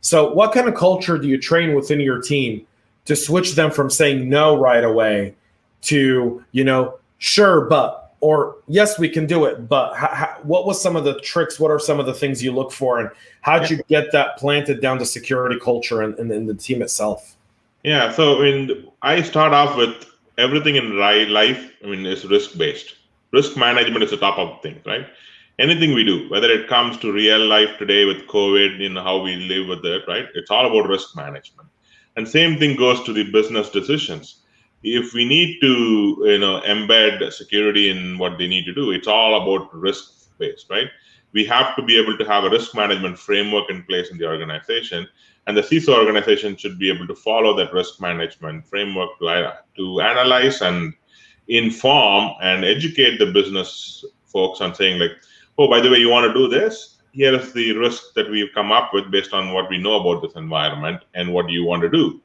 So what kind of culture do you train within your team to switch them from saying no right away to, sure, but, or yes, we can do it, but what was some of the tricks? What are some of the things you look for, and how'd you get that planted down to security culture and the team itself? Yeah, so I start off with everything in life, is risk-based. Risk management is the top of things, right? Anything we do, whether it comes to real life today with COVID, how we live with it, right? It's all about risk management. And same thing goes to the business decisions. If we need to, embed security in what they need to do, it's all about risk-based, right? We have to be able to have a risk management framework in place in the organization, and the CISO organization should be able to follow that risk management framework to analyze and inform and educate the business folks on saying like, oh, by the way, you want to do this? Here is the risk that we've come up with based on what we know about this environment and what you want to do.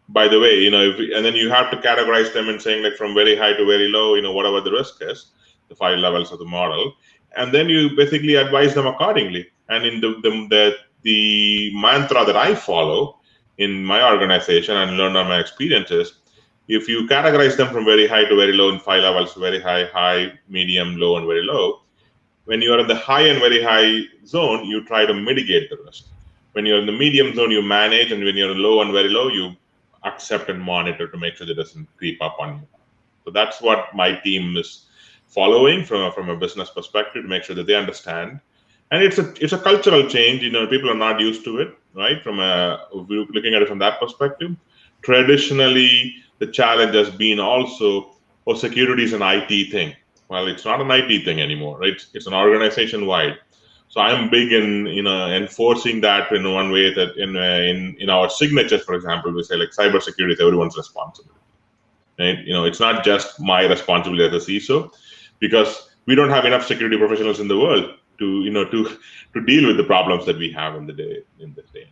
By the way, and then you have to categorize them and saying like from very high to very low, whatever the risk is, the 5 levels of the model, and then you basically advise them accordingly. And in the mantra that I follow in my organization and learn on my experiences, if you categorize them from very high to very low in 5 levels, very high, medium, low, and very low, when you are in the high and very high zone, you try to mitigate the risk. When you're in the medium zone, you manage, and when you're in low and very low, you accept and monitor to make sure that it doesn't creep up on you. So that's what my team is following from a business perspective, to make sure that they understand. And it's a cultural change. People are not used to it, right? Looking at it from that perspective. Traditionally, the challenge has been also, security is an IT thing. Well, it's not an IT thing anymore, right? It's an organization wide. So I'm big in enforcing that in one way, that in our signatures, for example, we say like cybersecurity is everyone's responsibility. Right? It's not just my responsibility as a CISO, because we don't have enough security professionals in the world to deal with the problems that we have in this day.